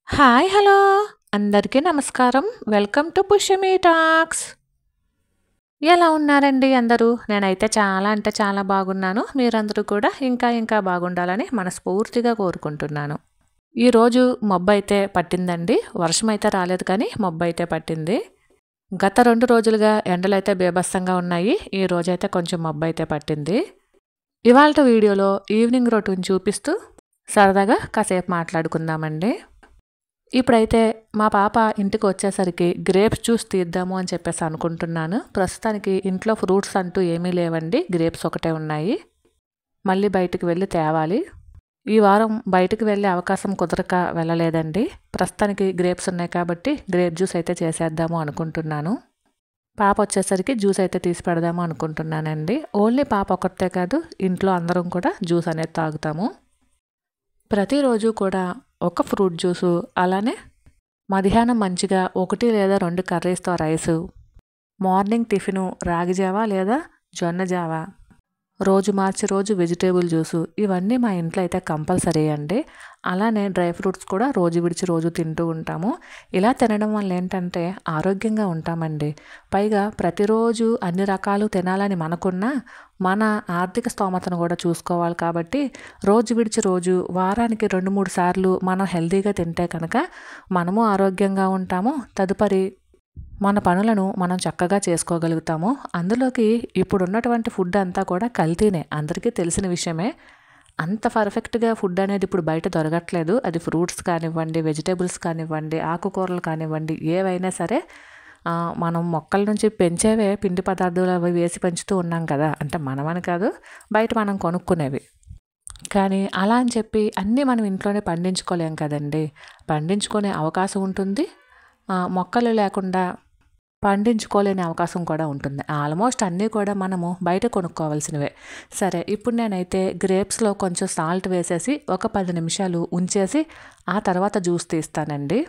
Hi hello అందరికీ నమస్కారం. Welcome to Pushyami talks. ఎలా ఉన్నారండి అందరూ? నేనైతే చాలా అంటే చాలా బాగున్నాను. మీరందరూ కూడా ఇంకా బాగుండాలని మనస్ఫూర్తిగా కోరుకుంటున్నాను. ఈరోజు మబ్బైతే పట్టిందండి. వర్షం అయితే రాలేదు కానీ మబ్బైతే పట్టింది. గత 2 రోజులుగా ఎండలైతే బీభత్సంగా ఉన్నాయి. ఈ రోజైతే కొంచెం మబ్బైతే పట్టింది. ఇవాల్టి వీడియోలో ఈవినింగ్ రొటీన్ చూపిస్తూ సరదాగా కాసేపు మాట్లాడుకుందామండి. ఇప్పుడైతే మా పాప ఇంటికి వచ్చేసరికి గ్రేప్స్ జ్యూస్ తీద్దాము అని చెప్పేసి అనుకుంటున్నాను. ప్రస్తుతానికి ఇంట్లో ఫ్రూట్స్ అంటూ ఏమీ లేవండి. గ్రేప్స్ ఒకటే ఉన్నాయి. మళ్ళీ బయటికి వెళ్ళి తేవాలి. ఈ వారం బయటికి వెళ్ళే అవకాశం కుదరక వెళ్ళలేదండి. ప్రస్తుతానికి గ్రేప్స్ ఉన్నాయి కాబట్టి గ్రేప్ జ్యూస్ అయితే చేసేద్దాము అనుకుంటున్నాను. పాప వచ్చేసరికి జ్యూస్ అయితే తీసి పెడదాము అనుకుంటున్నానండి. ఓన్లీ పాప ఒక్కతే కాదు, ఇంట్లో అందరం కూడా జ్యూస్ అనేది తాగుతాము. ప్రతిరోజు కూడా ఒక ఫ్రూట్ జ్యూసు, అలానే మధ్యాహ్నం మంచిగా 1 లేదా 2 కర్రీస్తో రైసు, మార్నింగ్ టిఫిను రాగి జావా లేదా జొన్న జావా, రోజు మార్చి రోజు వెజిటేబుల్ జ్యూసు, ఇవన్నీ మా ఇంట్లో అయితే కంపల్సరీ అండి. అలానే డ్రై ఫ్రూట్స్ కూడా రోజు విడిచి రోజు తింటూ ఉంటాము. ఇలా తినడం వల్ల ఏంటంటే ఆరోగ్యంగా ఉంటామండి. పైగా ప్రతిరోజు అన్ని రకాలు తినాలని మనకున్నా మన ఆర్థిక స్తోమతను కూడా చూసుకోవాలి కాబట్టి రోజు విడిచి రోజు వారానికి 2-3 సార్లు మనం హెల్తీగా తింటే కనుక మనము ఆరోగ్యంగా ఉంటాము. తదుపరి మన పనులను మనం చక్కగా చేసుకోగలుగుతాము. అందులోకి ఇప్పుడున్నటువంటి ఫుడ్ అంతా కూడా కల్తీనే, అందరికీ తెలిసిన విషయమే. అంత పర్ఫెక్ట్గా ఫుడ్ అనేది ఇప్పుడు బయట దొరకట్లేదు. అది ఫ్రూట్స్ కానివ్వండి, వెజిటేబుల్స్ కానివ్వండి, ఆకుకూరలు కానివ్వండి, ఏవైనా సరే మనం మొక్కల నుంచి పెంచేవే పిండి పదార్థాలు అవి వేసి పెంచుతూ ఉన్నాం కదా. అంటే మనమని కాదు, బయట మనం కొనుక్కునేవి. కానీ అలా అని చెప్పి అన్నీ మనం ఇంట్లోనే పండించుకోలేం కదండి. పండించుకునే అవకాశం ఉంటుంది, మొక్కలు లేకుండా పండించుకోలేని అవకాశం కూడా ఉంటుంది. ఆల్మోస్ట్ అన్నీ కూడా మనము బయట కొనుక్కోవాల్సినవే. సరే, ఇప్పుడు నేనైతే గ్రేప్స్లో కొంచెం సాల్ట్ వేసేసి ఒక 10 నిమిషాలు ఉంచేసి ఆ తర్వాత జ్యూస్ తీస్తానండి.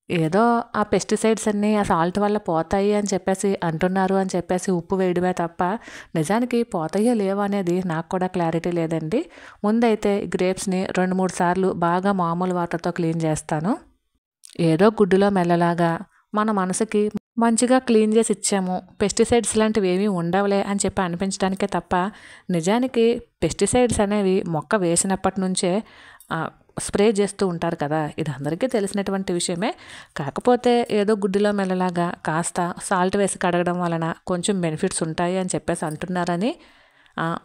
ఏదో ఆ పెస్టిసైడ్స్ అన్నీ ఆ సాల్ట్ వల్ల పోతాయి అని చెప్పేసి అంటున్నారు అని చెప్పేసి ఉప్పు వేయడమే తప్ప నిజానికి పోతాయో లేవో అనేది నాకు కూడా క్లారిటీ లేదండి. ముందైతే గ్రేప్స్ని 2-3 సార్లు బాగా మామూలు వాటర్తో క్లీన్ చేస్తాను. ఏదో గుడ్డులో మెల్లలాగా మన మనసుకి మంచిగా క్లీన్ చేసి ఇచ్చాము, పెస్టిసైడ్స్ లాంటివి ఏమీ ఉండవులే అని చెప్పి అనిపించడానికే తప్ప నిజానికి పెస్టిసైడ్స్ అనేవి మొక్క వేసినప్పటి నుంచే స్ప్రే చేస్తూ ఉంటారు కదా. ఇది అందరికీ తెలిసినటువంటి విషయమే. కాకపోతే ఏదో గుడ్డిలో మెల్లలాగా కాస్త సాల్ట్ వేసి కడగడం వలన కొంచెం బెనిఫిట్స్ ఉంటాయి అని చెప్పేసి అంటున్నారని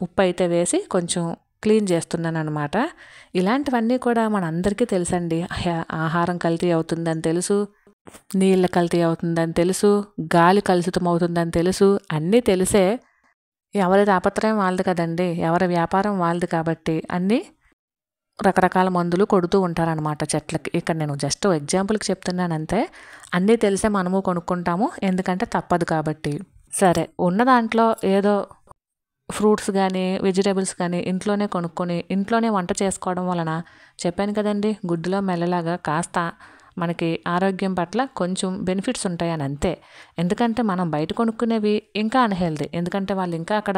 ఉప్పు అయితే వేసి కొంచెం క్లీన్ చేస్తున్నాను అనమాట. ఇలాంటివన్నీ కూడా మనందరికీ తెలుసండి. ఆహారం కల్తీ అవుతుందని తెలుసు, నీళ్ళ కల్తీ అవుతుందని తెలుసు, గాలి కలుషితం అవుతుందని తెలుసు. అన్నీ తెలిసే ఎవరి తాపత్రయం వాళ్ళది కదండి, ఎవరి వ్యాపారం వాళ్ళది కాబట్టి అన్నీ రకరకాల మందులు కొడుతూ ఉంటారనమాట చెట్లకి. ఇక్కడ నేను జస్ట్ ఎగ్జాంపుల్కి చెప్తున్నాను అంతే. అన్నీ తెలిసే మనము కొనుక్కుంటాము, ఎందుకంటే తప్పదు కాబట్టి. సరే, ఉన్న దాంట్లో ఏదో ఫ్రూట్స్ కానీ వెజిటేబుల్స్ కానీ ఇంట్లోనే కొనుక్కొని ఇంట్లోనే వంట చేసుకోవడం వలన చెప్పాను కదండి, గుడ్డులో మెల్లలాగా కాస్త మనకి ఆరోగ్యం పట్ల కొంచెం బెనిఫిట్స్ ఉంటాయని అంతే. ఎందుకంటే మనం బయట కొనుక్కునేవి ఇంకా అన్హెల్దీ. ఎందుకంటే వాళ్ళు ఇంకా అక్కడ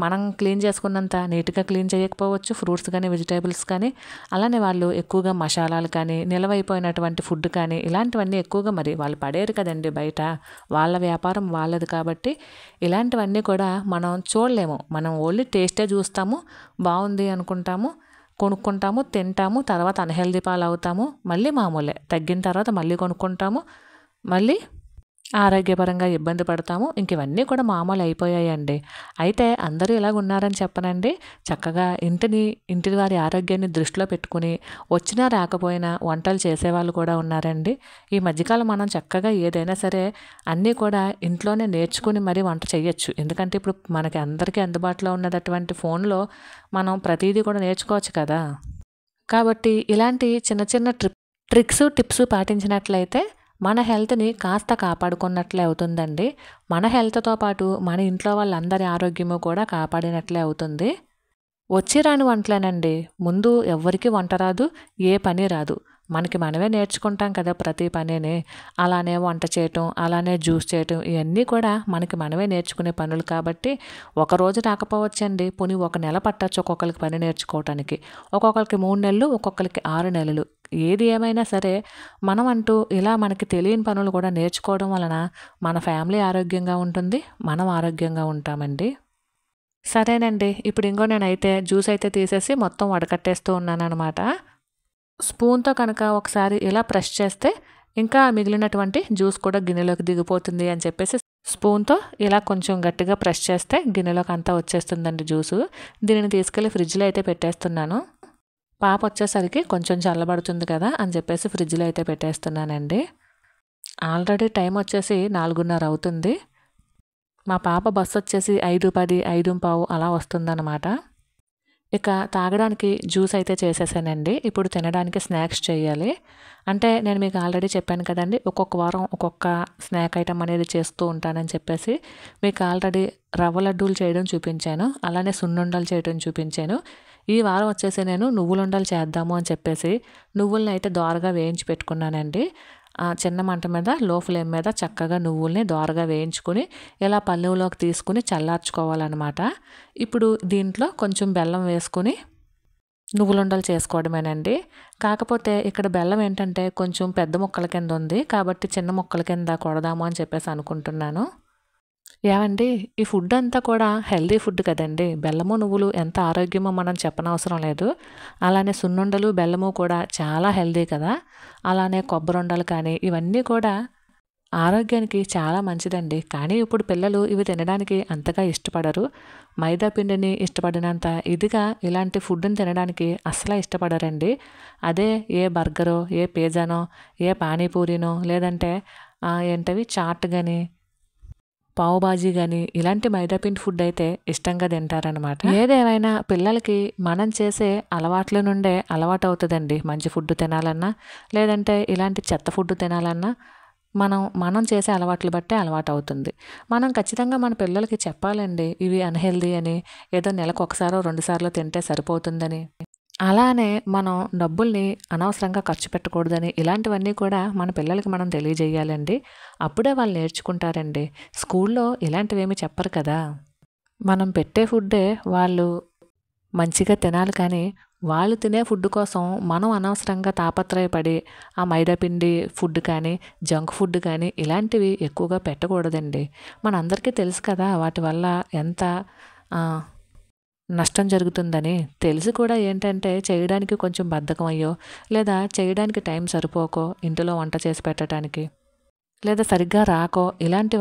మనం క్లీన్ చేసుకున్నంత నీట్గా క్లీన్ చేయకపోవచ్చు ఫ్రూట్స్ కానీ వెజిటేబుల్స్ కానీ. అలానే వాళ్ళు ఎక్కువగా మసాలాలు కానీ నిలవైపోయినటువంటి ఫుడ్ కానీ ఇలాంటివన్నీ ఎక్కువగా మరి వాళ్ళు పడేరు కదండి బయట. వాళ్ళ వ్యాపారం వాళ్ళది కాబట్టి ఇలాంటివన్నీ కూడా మనం చూడలేము. మనం ఓన్లీ టేస్టే చూస్తాము, బాగుంది అనుకుంటాము, కొనుక్కుంటాము, తింటాము, తర్వాత అన్హెల్దీ పాలు అవుతాము. మళ్ళీ మామూలే, తగ్గిన తర్వాత మళ్ళీ కొనుక్కుంటాము, మళ్ళీ ఆరోగ్యపరంగా ఇబ్బంది పడతాము. ఇంక ఇవన్నీ కూడా మామూలు అయిపోయాయండి. అయితే అందరూ ఇలాగ ఉన్నారని చెప్పనండి. చక్కగా ఇంటి వారి ఆరోగ్యాన్ని దృష్టిలో పెట్టుకుని వచ్చినా రాకపోయినా వంటలు చేసేవాళ్ళు కూడా ఉన్నారండి. ఈ మధ్యకాలం మనం చక్కగా ఏదైనా సరే అన్నీ కూడా ఇంట్లోనే నేర్చుకుని మరీ వంట చేయొచ్చు. ఎందుకంటే ఇప్పుడు మనకి అందరికీ అందుబాటులో ఉన్నటువంటి ఫోన్లో మనం ప్రతిదీ కూడా నేర్చుకోవచ్చు కదా. కాబట్టి ఇలాంటి చిన్న చిన్న ట్రిక్స్ టిప్స్ పాటించినట్లయితే మన హెల్త్ని కాస్త కాపాడుకున్నట్లే అవుతుందండి. మన హెల్త్తో పాటు మన ఇంట్లో వాళ్ళందరి ఆరోగ్యము కూడా కాపాడినట్లే అవుతుంది. వచ్చి రాని వంటలేనండి, ముందు ఎవ్వరికి వంట రాదు, ఏ పని రాదు. మనకి మనమే నేర్చుకుంటాం కదా ప్రతి పనిని. అలానే వంట చేయటం, అలానే జ్యూస్ చేయటం, ఇవన్నీ కూడా మనకి మనమే నేర్చుకునే పనులు కాబట్టి ఒకరోజు రాకపోవచ్చండి, పోనీ 1 నెల పట్టచ్చు ఒక్కొక్కరికి పని నేర్చుకోవటానికి. ఒక్కొక్కరికి 3 నెలలు, ఒక్కొక్కరికి 6 నెలలు. ఏది ఏమైనా సరే మనం అంటూ ఇలా మనకి తెలియని పనులు కూడా నేర్చుకోవడం వలన మన ఫ్యామిలీ ఆరోగ్యంగా ఉంటుంది, మనం ఆరోగ్యంగా ఉంటామండి. సరేనండి. ఇప్పుడు ఇంకో నేనైతే జ్యూస్ అయితే తీసేసి మొత్తం వడకట్టేస్తూ ఉన్నాననమాట. స్పూన్‌తో కనుక ఒకసారి ఇలా ప్రెస్ చేస్తే ఇంకా మిగిలినటువంటి జ్యూస్ కూడా గిన్నెలోకి దిగిపోతుంది అని చెప్పేసి స్పూన్‌తో ఇలా కొంచెం గట్టిగా ప్రెస్ చేస్తే గిన్నెలోకి అంతా వచ్చేస్తుందండి జ్యూసు. దీనిని తీసుకెళ్ళి ఫ్రిడ్జ్‌లో అయితే పెట్టేస్తున్నాను. పాప వచ్చేసరికి కొంచెం చల్లబడుతుంది కదా అని చెప్పేసి ఫ్రిడ్జ్‌లో అయితే పెట్టేస్తున్నానండి. ఆల్రెడీ టైం వచ్చేసి 4:30 అవుతుంది. మా పాప బస్సు వచ్చేసి 5:10, 5:15 అలా వస్తుందన్నమాట. ఇక తాగడానికి జ్యూస్ అయితే చేసేసానండి. ఇప్పుడు తినడానికి స్నాక్స్ చేయాలి. అంటే నేను మీకు ఆల్రెడీ చెప్పాను కదండీ! ఒక్కొక్క వారం ఒక్కొక్క స్నాక్ ఐటెమ్ అనేది చేస్తూ ఉంటానని చెప్పేసి. మీకు ఆల్రెడీ రవ్వ లడ్డూలు చేయడం చూపించాను. అలానే సున్నుండలు చేయడం చూపించాను. ఈ వారం వచ్చేసి నేను నువ్వులుండలు చేద్దాము అని చెప్పేసి నువ్వులని అయితే దోరగా వేయించి పెట్టుకున్నానండి. చిన్న మంట మీద లో ఫ్లేమ్ మీద చక్కగా నువ్వుల్ని దోరగా వేయించుకొని ఇలా పళ్ళెంలోకి తీసుకుని చల్లార్చుకోవాలన్నమాట. ఇప్పుడు దీంట్లో కొంచెం బెల్లం వేసుకొని నువ్వులుండలు చేసుకోవడమేనండి. కాకపోతే ఇక్కడ బెల్లం ఏంటంటే కొంచెం పెద్ద ముక్కల కింద ఉంది. కాబట్టి చిన్న ముక్కల కింద కొడదాము అని చెప్పేసి అనుకుంటున్నాను. ఏవండి ఈ ఫుడ్ అంతా కూడా హెల్తీ ఫుడ్ కదండీ! బెల్లము, నువ్వులు ఎంత ఆరోగ్యమో మనం చెప్పనవసరం లేదు. అలానే సున్నుండలు, బెల్లము కూడా చాలా హెల్తీ కదా! అలానే కొబ్బరుండలు కానీ ఇవన్నీ కూడా ఆరోగ్యానికి చాలా మంచిదండి. కానీ ఇప్పుడు పిల్లలు ఇవి తినడానికి అంతగా ఇష్టపడరు. మైదా పిండిని ఇష్టపడినంత ఇదిగా ఇలాంటి ఫుడ్‌ని తినడానికి అస్సలు ఇష్టపడరండి. అదే ఏ బర్గరో, ఏ పిజ్జానో, ఏ పానీపూరినో లేదంటే ఏంటవి చాట్ గాని, పావు బాజీ గాని ఇలాంటి మైదా పిండి ఫుడ్ అయితే ఇష్టంగా తింటారనమాట. ఏదేమైనా పిల్లలకి మనం చేసే అలవాట్ల నుండే అలవాటవుతదండి. మంచి ఫుడ్ తినాలన్నా, లేదంటే ఇలాంటి చెత్త ఫుడ్ తినాలన్నా మనం చేసే అలవాట్లు బట్టే అలవాటవుతుంది. మనం ఖచ్చితంగా మన పిల్లలకి చెప్పాలండి. ఇవి అన్‌హెల్తీ అని, ఏదో నెలకు ఒకసారో, 2 సార్లో తింటే సరిపోతుందని. అలానే మనం డబ్బుల్ని అనవసరంగా ఖర్చు పెట్టకూడదని ఇలాంటివన్నీ కూడా మన పిల్లలకి మనం తెలియజేయాలండి. అప్పుడే వాళ్ళు నేర్చుకుంటారండి. స్కూల్లో ఇలాంటివేమీ చెప్పరు కదా! మనం పెట్టే ఫుడ్డే వాళ్ళు మంచిగా తినాలి కానీ, వాళ్ళు తినే ఫుడ్ కోసం మనం అనవసరంగా తాపత్రయపడి, ఆ మైదా పిండి ఫుడ్ కానీ, జంక్ ఫుడ్ కానీ ఇలాంటివి ఎక్కువగా పెట్టకూడదండి. మనందరికీ తెలుసు కదా! వాటి వల్ల ఎంత ఆహ్, నష్టం జరుగుతుందని. తెలిసి కూడా ఏంటంటే చేయడానికి కొంచెం బద్ధకం అయ్యో, లేదా చేయడానికి టైం సరిపోకో ఇంటిలో వంట చేసి పెట్టడానికి, లేదా సరిగ్గా రాకో ఇలాంటి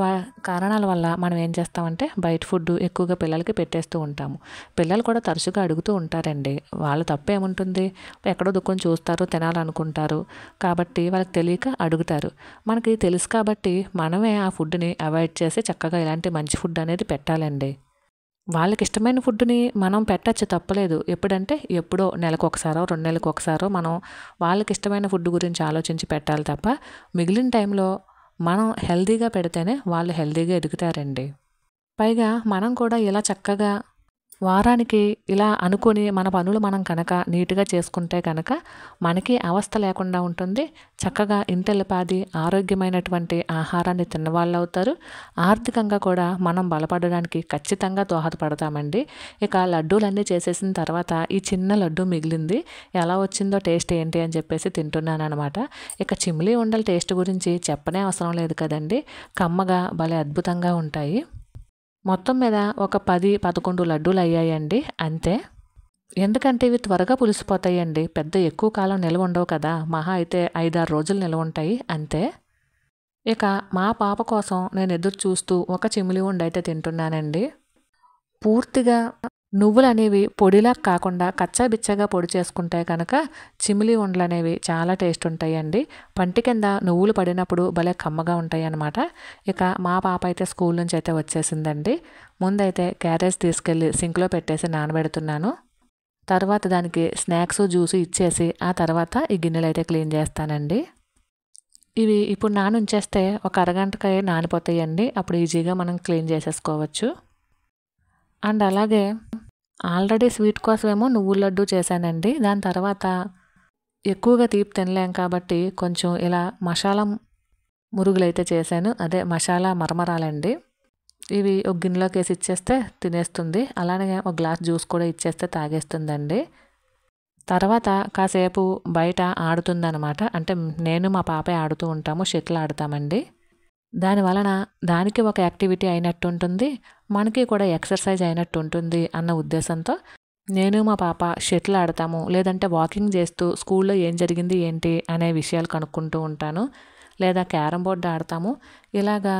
కారణాల వల్ల మనం ఏం చేస్తామంటే బయట ఫుడ్ ఎక్కువగా పిల్లలకి పెట్టేస్తూ ఉంటాము. పిల్లలు కూడా తరచుగా అడుగుతూ ఉంటారండి. వాళ్ళ తప్పేముంటుంది? ఎక్కడో దుక్కుని చూస్తారు, తినాలనుకుంటారు. కాబట్టి వాళ్ళకి తెలియక అడుగుతారు. మనకి తెలుసు కాబట్టి మనమే ఆ ఫుడ్‌ని అవాయిడ్ చేసి చక్కగా ఇలాంటి మంచి ఫుడ్ అనేది పెట్టాలండి. వాళ్ళకి ఇష్టమైన ఫుడ్‌ని మనం పెట్టొచ్చు తప్పులేదు. ఎప్పుడంటే ఎప్పుడో నెలకొకసారో, 2 నెలలకొకసారో మనం వాళ్ళకి ఇష్టమైన ఫుడ్ గురించి ఆలోచించి పెట్టాలి తప్ప, మిగిలిన టైంలో మనం హెల్తీగా పెడితేనే వాళ్ళు హెల్తీగా ఎదుగుతారండి. పైగా మనం కూడా ఇలా చక్కగా వారానికి ఇలా అనుకుని మన పనులు మనం కనుక నీట్‌గా చేసుకుంటే కనుక మనకి అవస్థ లేకుండా ఉంటుంది. చక్కగా ఇంటిల్లిపాది ఆరోగ్యమైనటువంటి ఆహారాన్ని తిన్నవాళ్ళవుతారు. ఆర్థికంగా కూడా మనం బలపడడానికి ఖచ్చితంగా దోహదపడతామండి. ఇక లడ్డూలన్నీ చేసేసిన తర్వాత ఈ చిన్న లడ్డూ మిగిలింది. ఎలా వచ్చిందో టేస్ట్ ఏంటి అని చెప్పేసి తింటున్నాననమాట. ఇక చిమ్లీ ఉండల టేస్ట్ గురించి చెప్పనే అవసరం లేదు కదండీ! కమ్మగా భలే అద్భుతంగా ఉంటాయి. మొత్తం మీద ఒక 10, 11 లడ్డూలయ్యాయండి అంతే. ఎందుకంటే ఇవి త్వరగా పులిసిపోతాయండి. పెద్ద ఎక్కువ కాలం నిల్వ ఉండవు కదా! మహా అయితే 5, 6 రోజులు నిల్వ ఉంటాయి అంతే. ఇక మా పాప కోసం నేను ఎదురు చూస్తూ ఒక చిమిలి ఉండైతే తింటున్నానండి. పూర్తిగా నువ్వులనేవి పొడిలా కాకుండా కచ్చాబిచ్చాగా పొడి చేసుకుంటే కనుక చిమిలి ఉండలనేవి చాలా టేస్ట్ ఉంటాయండి. పంటి కింద నువ్వులు పడినప్పుడు భలే కమ్మగా ఉంటాయన్నమాట. ఇక మా పాప అయితే స్కూల్ నుంచి అయితే వచ్చేసిందండి. ముందైతే క్యారేజ్ తీసుకెళ్ళి సింక్లో పెట్టేసి నానబెడుతున్నాను. తర్వాత దానికి స్నాక్స్, జ్యూస్ ఇచ్చేసి ఆ తర్వాత ఈ గిన్నెలు అయితే క్లీన్ చేస్తానండి. ఇవి ఇప్పుడు నానుంచేస్తే ఒక అరగంటకి నానిపోతాయండి. అప్పుడు ఈజీగా మనం క్లీన్ చేసేసుకోవచ్చు. అండ్ అలాగే ఆల్రెడీ స్వీట్ కోసమేమో నువ్వుల లడ్డు చేశానండి. దాని తర్వాత ఎక్కువగా తీపి తినలేం కాబట్టి కొంచెం ఇలా మసాలా మురుగులైతే చేశాను. అదే మసాలా మరమరాలండి. ఇవి ఒక గిన్నెలోకేసి ఇచ్చేస్తే తినేస్తుంది. అలానే ఒక గ్లాస్ జ్యూస్ కూడా ఇచ్చేస్తే తాగేస్తుందండి. తర్వాత కాసేపు బయట ఆడుతుందనమాట. అంటే నేను మా పాపే ఆడుతూ ఉంటాము. షటిల్ ఆడతామండి. దానివలన దానికి ఒక యాక్టివిటీ అయినట్టు ఉంటుంది. మనకి కూడా ఎక్సర్సైజ్ అయినట్టు ఉంటుంది అన్న ఉద్దేశంతో నేను మా పాప షటిల్ ఆడతాము. లేదంటే వాకింగ్ చేస్తూ స్కూల్లో ఏం జరిగింది ఏంటి అనే విషయాలు కనుక్కుంటూ ఉంటాను. లేదా క్యారమ్ బోర్డ్ ఆడతాము. ఇలాగా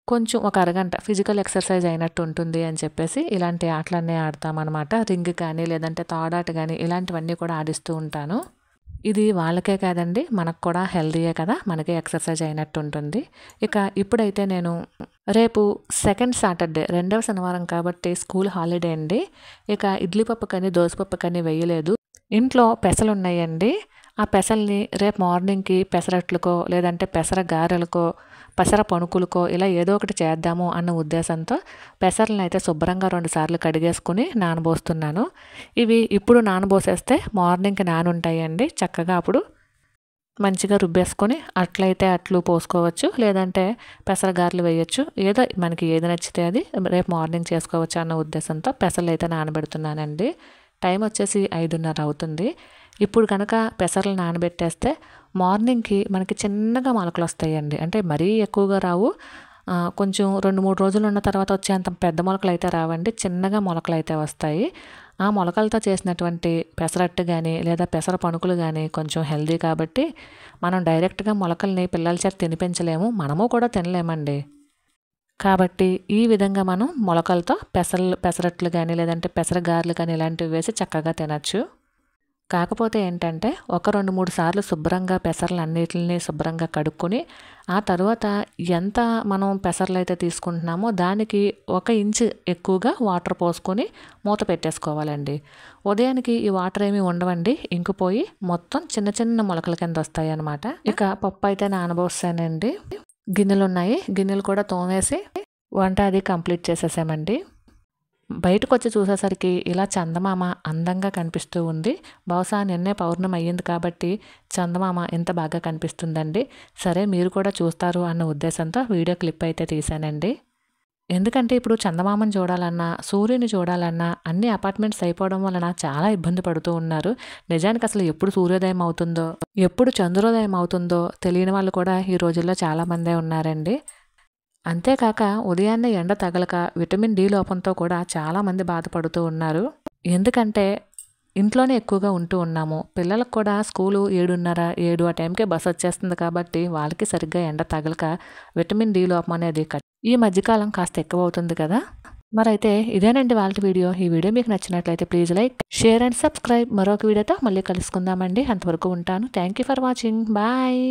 కొంచెం ఒక అరగంట ఫిజికల్ ఎక్సర్సైజ్ అయినట్టు ఉంటుంది అని చెప్పేసి ఇలాంటి ఆటలన్నీ ఆడతామన్నమాట. రింగ్ కానీ లేదంటే తాడాట కానీ ఇలాంటివన్నీ కూడా ఆడిస్తూ ఉంటాను. ఇది వాళ్ళకే కాదండి, మనకు కూడా హెల్తీయే కదా, మనకే ఎక్సర్సైజ్ అయినట్టు ఉంటుంది. ఇక ఇప్పుడైతే నేను రేపు సెకండ్ సాటర్డే, రెండవ శనివారం కాబట్టి స్కూల్ హాలిడే అండి. ఇక ఇడ్లీ పప్పు కానీ దోశ పప్పు కానీ వేయలేదు. ఇంట్లో పెసలు ఉన్నాయండి. ఆ పెసల్ని రేపు మార్నింగ్కి పెసరట్లకో లేదంటే పెసర గారెలకో పెసర పణుకులకో ఇలా ఏదో ఒకటి చేద్దాము అన్న ఉద్దేశంతో పెసర్లను అయితే శుభ్రంగా 2 సార్లు కడిగేసుకుని నానబోస్తున్నాను. ఇవి ఇప్పుడు నానబోసేస్తే మార్నింగ్కి నానుంటాయండి. చక్కగా అప్పుడు మంచిగా రుబ్బేసుకొని అట్లయితే అట్లు పోసుకోవచ్చు, లేదంటే పెసరగారెలు వేయచ్చు. ఏదో మనకి ఏది నచ్చితే అది రేపు మార్నింగ్ చేసుకోవచ్చు అన్న ఉద్దేశంతో పెసర్లు అయితే నానబెడుతున్నానండి. టైం వచ్చేసి 5:30 అవుతుంది. ఇప్పుడు కనుక పెసర్లు నానబెట్టేస్తే మార్నింగ్కి మనకి చిన్నగా మొలకలు వస్తాయండి. అంటే మరీ ఎక్కువగా రావు. కొంచెం 2-3 రోజులు ఉన్న తర్వాత వచ్చేంత పెద్ద మొలకలు అయితే రావండి. చిన్నగా మొలకలు అయితే వస్తాయి. ఆ మొలకలతో చేసినటువంటి పెసరట్టు కానీ లేదా పెసర పణుకులు కానీ కొంచెం హెల్దీ కాబట్టి మనం డైరెక్ట్గా మొలకల్ని పిల్లల చేత తినిపించలేము, మనము కూడా తినలేమండి. కాబట్టి ఈ విధంగా మనం మొలకలతో పెసరట్లు కానీ లేదంటే పెసరగారెలు కానీ ఇలాంటివి వేసి చక్కగా తినచ్చు. కాకపోతే ఏంటంటే ఒక 2-3 సార్లు శుభ్రంగా పెసర్లు అన్నిటిని శుభ్రంగా కడుక్కొని ఆ తర్వాత ఎంత మనం పెసర్లు అయితే తీసుకుంటున్నామో దానికి 1 ఇంచు ఎక్కువగా వాటర్ పోసుకొని మూత పెట్టేసుకోవాలండి. ఉదయానికి ఈ వాటర్ ఏమీ ఉండవండి, ఇంకిపోయి మొత్తం చిన్న చిన్న మొలకల కింద వస్తాయి అన్నమాట. ఇక పప్పు అయితే నానబోసానండి. గిన్నెలు ఉన్నాయి, గిన్నెలు కూడా తోమేసి వంట అది కంప్లీట్ చేసేసామండి. బయటకు వచ్చి చూసేసరికి ఇలా చందమామ అందంగా కనిపిస్తూ ఉంది. బహుశా నిన్నే పౌర్ణమి అయ్యింది కాబట్టి చందమామ ఇంత బాగా కనిపిస్తుందండి. సరే మీరు కూడా చూస్తారు అన్న ఉద్దేశంతో వీడియో క్లిప్ అయితే తీశానండి. ఎందుకంటే ఇప్పుడు చందమామను చూడాలన్నా సూర్యుని చూడాలన్నా అన్ని అపార్ట్మెంట్స్ అయిపోవడం వలన చాలా ఇబ్బంది పడుతూ ఉన్నారు. నిజానికి అసలు ఎప్పుడు సూర్యోదయం అవుతుందో ఎప్పుడు చంద్రోదయం అవుతుందో తెలియని వాళ్ళు కూడా ఈ రోజుల్లో చాలామందే ఉన్నారండి. అంతేకాక ఉదయాన్నే ఎండ తగలక విటమిన్ డి లోపంతో కూడా చాలామంది బాధపడుతూ ఉన్నారు. ఎందుకంటే ఇంట్లోనే ఎక్కువగా ఉంటూ ఉన్నాము. పిల్లలకు కూడా స్కూలు 7:30, 7 ఆ టైంకే బస్సు వచ్చేస్తుంది కాబట్టి వాళ్ళకి సరిగ్గా ఎండ తగలక విటమిన్ డి లోపం అనేది ఈ మధ్యకాలం కాస్త ఎక్కువ అవుతుంది కదా. మరైతే ఇదేనండి వాళ్ళ వీడియో. ఈ వీడియో మీకు నచ్చినట్లయితే please like, share and subscribe. మరొక వీడియోతో మళ్ళీ కలుసుకుందామండి. అంతవరకు ఉంటాను. Thank you for watching. Bye.